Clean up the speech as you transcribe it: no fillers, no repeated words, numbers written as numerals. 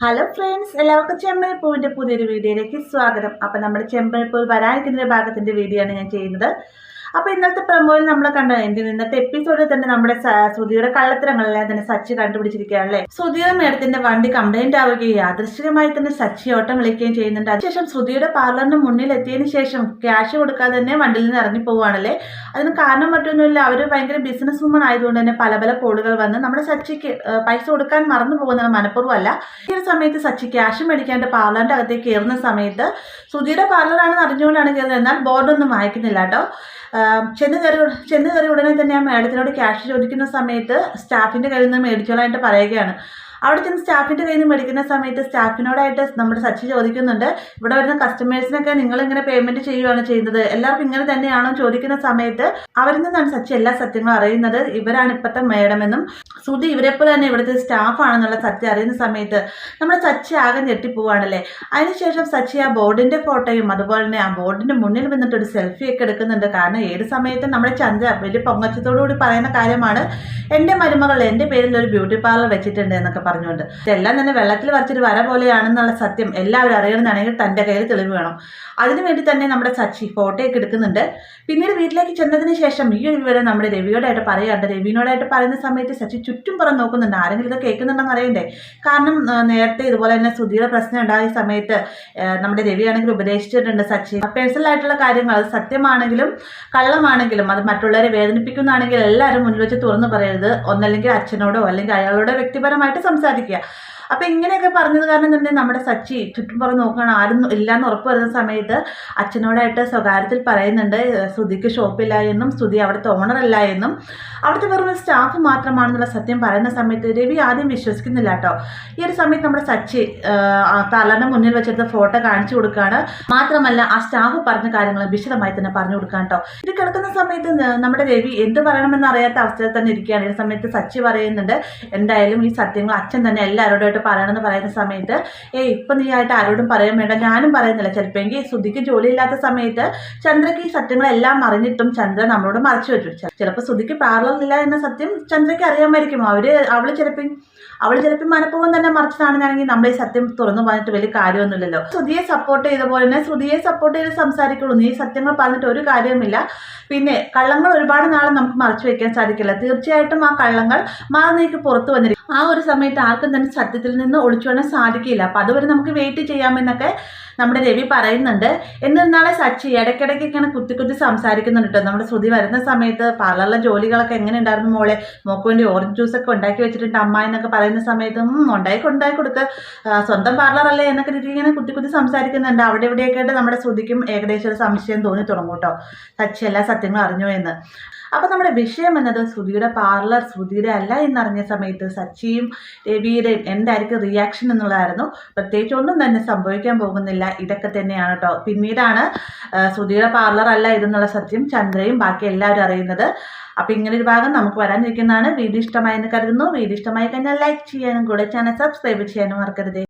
Hello friends, എല്ലാവർക്കും ചെമ്പൈപ്പൂവിൻ്റെ പുതിയൊരു വീഡിയോയിലേക്ക് സ്വാഗതം. അപ്പം നമ്മുടെ ചെമ്പൈപ്പൂ വരാനിരിക്കുന്ന ഭാഗത്തിൻ്റെ വീഡിയോ ആണ് ഞാൻ ചെയ്യുന്നത്. അപ്പോൾ ഇന്നത്തെ പ്രമോയിൽ നമ്മൾ കണ്ട ഇന്നത്തെ എപ്പിസോഡിൽ തന്നെ നമ്മുടെ ശ്രുതിയുടെ കള്ളത്തരങ്ങളെല്ലാം തന്നെ സച്ചി കണ്ടുപിടിച്ചിരിക്കുകയാണല്ലേ. ശ്രുതിയുടെ മേഡത്തിന്റെ വണ്ടി കംപ്ലൈന്റ് ആവുകയും യാദൃശ്ചികമായി തന്നെ സച്ചി ഓട്ടം വിളിക്കുകയും ചെയ്യുന്നുണ്ട്. അതിനുശേഷം ശ്രുതിയുടെ പാർലറിന് മുന്നിൽ എത്തിയതിനു ശേഷം ക്യാഷ് കൊടുക്കാതെ തന്നെ വണ്ടിയിൽ നിന്ന് ഇറങ്ങി പോവുകയാണല്ലേ. അതിന് കാരണം മറ്റൊന്നുമില്ല, അവർ ഭയങ്കര ബിസിനസ് വുമൺ ആയതുകൊണ്ട് തന്നെ പല പല കോളുകൾ വന്ന് നമ്മുടെ സച്ചിക്ക് പൈസ കൊടുക്കാൻ മറന്നു പോകുന്നത് മനഃപൂർവ്വമല്ല. ഈ ഒരു സമയത്ത് സച്ചി ക്യാഷ് മേടിക്കാണ്ട് പാർലറിന്റെ അകത്തേക്ക് കയറുന്ന സമയത്ത് ശ്രുതിയുടെ പാർലറാണെന്ന് അറിഞ്ഞുകൊണ്ടാണ് കയറുന്നത്. എന്നാൽ ബോർഡൊന്നും വായിക്കുന്നില്ല കേട്ടോ. ചെന്ന് കയറി ഉടനെ തന്നെ ആ മേഡത്തിനോട് ക്യാഷ് ചോദിക്കുന്ന സമയത്ത് സ്റ്റാഫിൻ്റെ കയ്യിൽ നിന്ന് മേടിച്ചോളായിട്ട് പറയുകയാണ്. അവിടെ ചെന്ന് സ്റ്റാഫിൻ്റെ കയ്യിൽ നിന്ന് മേടിക്കുന്ന സമയത്ത് സ്റ്റാഫിനോടായിട്ട് നമ്മുടെ സച്ചി ചോദിക്കുന്നുണ്ട്, ഇവിടെ വരുന്ന കസ്റ്റമേഴ്സിനൊക്കെ നിങ്ങളിങ്ങനെ പേയ്മെൻറ്റ് ചെയ്യുകയാണ് ചെയ്യുന്നത്, എല്ലാവർക്കും ഇങ്ങനെ തന്നെയാണോ ചോദിക്കുന്ന സമയത്ത് അവരിൽ നിന്നാണ് സച്ചി എല്ലാ സത്യങ്ങളും അറിയുന്നത്. ഇവരാണ് ഇപ്പോഴത്തെ മേഡമെന്നും ശ്രുതി ഇവരെപ്പോലെ തന്നെ ഇവിടുത്തെ സ്റ്റാഫാണെന്നുള്ള സത്യം അറിയുന്ന സമയത്ത് നമ്മുടെ സച്ചി ആകെ ഞെട്ടിപ്പോവാണല്ലേ. അതിനുശേഷം സച്ചി ആ ബോർഡിൻ്റെ ഫോട്ടോയും അതുപോലെ തന്നെ ആ ബോർഡിൻ്റെ മുന്നിൽ വന്നിട്ട് ഒരു സെൽഫിയൊക്കെ എടുക്കുന്നുണ്ട്. കാരണം ഏത് സമയത്തും നമ്മുടെ ചന്ദ്ര വലിയ പൊങ്ങച്ചത്തോടുകൂടി പറയുന്ന കാര്യമാണ്, എൻ്റെ മരുമകൾ എൻ്റെ പേരിൽ ഒരു ബ്യൂട്ടി പാർലർ വെച്ചിട്ടുണ്ട് എന്നൊക്കെ പറഞ്ഞുകൊണ്ട്. ഇതെല്ലാം തന്നെ വെള്ളത്തിൽ വരച്ചൊരു വര പോലെയാണെന്നുള്ള സത്യം എല്ലാവരും അറിയണമെന്നാണെങ്കിൽ തൻ്റെ കയ്യിൽ തെളിവ് വേണം. അതിനുവേണ്ടി തന്നെ നമ്മുടെ സച്ചി ഫോട്ടോയൊക്കെ എടുക്കുന്നുണ്ട്. പിന്നീട് വീട്ടിലേക്ക് ചെന്നതിന് ശേഷം ഈ ഒരു വിവരം നമ്മുടെ രവിയോടായിട്ട് പറയാണ്ട് രവിനോടായിട്ട് പറയുന്ന സമയത്ത് സച്ചി ചുറ്റും പുറം നോക്കുന്നുണ്ട്, ആരെങ്കിലും ഇത് കേൾക്കുന്നുണ്ടെന്ന് അറിയണ്ടേ. കാരണം നേരത്തെ ഇതുപോലെ തന്നെ ശ്രുതിയുടെ പ്രശ്നം ഉണ്ടായ സമയത്ത് നമ്മുടെ രവിയാണെങ്കിൽ ഉപദേശിച്ചിട്ടുണ്ട് സച്ചി പേഴ്സണൽ ആയിട്ടുള്ള കാര്യങ്ങൾ, അത് സത്യമാണെങ്കിലും കള്ളമാണെങ്കിലും അത് മറ്റുള്ളവരെ വേദനിപ്പിക്കുന്നതാണെങ്കിൽ എല്ലാവരും മുന്നിൽ വെച്ച് തുറന്നു പറയരുത്. ഒന്നല്ലെങ്കിൽ അച്ഛനോടോ അല്ലെങ്കിൽ അയാളോടോ വ്യക്തിപരമായിട്ട് സംസാരിക്കുക. അപ്പം ഇങ്ങനെയൊക്കെ പറഞ്ഞത് കാരണം തന്നെ നമ്മുടെ സച്ചി ചുറ്റും പുറം നോക്കുകയാണ്, ആരും ഇല്ലയെന്ന് ഉറപ്പ് വരുന്ന സമയത്ത് അച്ഛനോടായിട്ട് സ്വകാര്യത്തിൽ പറയുന്നുണ്ട് ശ്രുതിക്ക് ഷോപ്പില്ല എന്നും ശ്രുതി അവിടുത്തെ ഓണറല്ല എന്നും അവിടുത്തെ വെറും സ്റ്റാഫ് മാത്രമാണെന്നുള്ള സത്യം പറയുന്ന സമയത്ത് രവി ആദ്യം വിശ്വസിക്കുന്നില്ല കേട്ടോ. ഈ ഒരു സമയത്ത് നമ്മുടെ സച്ചി പാർലറിന് മുന്നിൽ വെച്ചെടുത്ത ഫോട്ടോ കാണിച്ചു കൊടുക്കുകയാണ്. മാത്രമല്ല ആ സ്റ്റാഫ് പറഞ്ഞ കാര്യങ്ങൾ വിശദമായി തന്നെ പറഞ്ഞു കൊടുക്കാൻ കേട്ടോ. ഇത് കിടക്കുന്ന സമയത്ത് നമ്മുടെ രവി എന്ത് പറയണമെന്ന് അറിയാത്ത അവസ്ഥയിൽ തന്നെ ഇരിക്കുകയാണ്. ഈ സമയത്ത് സച്ചി പറയുന്നുണ്ട്, എന്തായാലും ഈ സത്യങ്ങൾ അച്ഛൻ തന്നെ എല്ലാവരോടായിട്ട് പറയണമെന്ന് പറയുന്ന സമയത്ത് ഇപ്പം നീ ആയിട്ട് ആരോടും പറയാൻ വേണ്ട, ഞാനും പറയുന്നില്ല. ചിലപ്പോൾ എങ്കിൽ ശ്രുതിക്ക് ജോലിയില്ലാത്ത സമയത്ത് ചന്ദ്രയ്ക്ക് ഈ സത്യങ്ങളെല്ലാം അറിഞ്ഞിട്ടും ചന്ദ്ര നമ്മളോട് മറച്ചു വെച്ചു. ചിലപ്പോൾ ശ്രുതിക്ക് പാർലറില്ല എന്ന സത്യം ചന്ദ്രയ്ക്ക് അറിയാമായിരിക്കും. അവൾ ചിലപ്പോൾ മനഃപൂർവ്വം തന്നെ മറിച്ചതാണെന്നാണെങ്കിൽ നമ്മളെ സത്യം തുറന്നു പറഞ്ഞിട്ട് വലിയ കാര്യമൊന്നുമില്ലല്ലോ. ശ്രുതിയെ സപ്പോർട്ട് ചെയ്ത പോലെ തന്നെ ശ്രുതിയെ സപ്പോർട്ട് ചെയ്ത് സംസാരിക്കുള്ളൂ. നീ സത്യങ്ങൾ പറഞ്ഞിട്ട് ഒരു കാര്യവുമില്ല. പിന്നെ കള്ളങ്ങൾ ഒരുപാട് നാളെ നമുക്ക് മറച്ചു വെക്കാൻ സാധിക്കില്ല. തീർച്ചയായിട്ടും ആ കള്ളങ്ങൾ മാറിനേക്ക് പുറത്തു വന്നിരിക്കും. ആ ഒരു സമയത്ത് ആർക്കും തന്നെ സത്യത്തിൽ നിന്ന് ഒളിച്ചോടാൻ സാധിക്കില്ല. അപ്പം അതുവരെ നമുക്ക് വെയിറ്റ് ചെയ്യാമെന്നൊക്കെ നമ്മുടെ രവി പറയുന്നുണ്ട്. എന്നിരുന്നാളെ സച്ചി ഇടയ്ക്കിടയ്ക്ക് ഇങ്ങനെ കുത്തി സംസാരിക്കുന്നുണ്ട് കേട്ടോ. നമ്മുടെ ശ്രുതി വരുന്ന സമയത്ത് പാർലറിലെ ജോലികളൊക്കെ എങ്ങനെ ഉണ്ടായിരുന്നു മോളെ, മോക്ക് വേണ്ടി ഓറഞ്ച് ജ്യൂസൊക്കെ ഉണ്ടാക്കി വെച്ചിട്ടുണ്ട് അമ്മ എന്നൊക്കെ പറയുന്ന സമയത്ത് ഉണ്ടാക്കി കൊടുക്കുക, സ്വന്തം പാർലറല്ലേ എന്നൊക്കെ രീതി ഇങ്ങനെ കുത്തി സംസാരിക്കുന്നുണ്ട്. അവിടെ ഇവിടെയൊക്കെ ആയിട്ട് നമ്മുടെ ശ്രുതിക്കും ഏകദേശം ഒരു സംശയം തോന്നി തുടങ്ങും കേട്ടോ, സച്ചി എല്ലാ സത്യങ്ങളും അറിഞ്ഞു എന്ന്. അപ്പോൾ നമ്മുടെ വിഷയം എന്നത് ശ്രുതിയുടെ പാർലർ ശ്രുതിയുടെ അല്ല എന്നറിഞ്ഞ സമയത്ത് സച്ചിയും രവിയുടെയും എന്തായിരിക്കും റിയാക്ഷൻ എന്നുള്ളതായിരുന്നു. പ്രത്യേകിച്ച് ഒന്നും തന്നെ സംഭവിക്കാൻ പോകുന്നില്ല, ഇതൊക്കെ തന്നെയാണ് കേട്ടോ. പിന്നീടാണ് ശ്രുതിയുടെ പാർലർ അല്ല ഇതെന്നുള്ള സത്യം ചന്ദ്രയും ബാക്കി എല്ലാവരും അറിയുന്നത്. അപ്പോൾ ഇങ്ങനൊരു ഭാഗം നമുക്ക് വരാനിരിക്കുന്നതാണ്. വീഡിയോ ഇഷ്ടമായെന്ന് കരുതുന്നു. വീഡിയോ ഇഷ്ടമായി കഴിഞ്ഞാൽ ലൈക്ക് ചെയ്യാനും കൂടെ ചാനൽ സബ്സ്ക്രൈബ് ചെയ്യാനും മറക്കരുത്.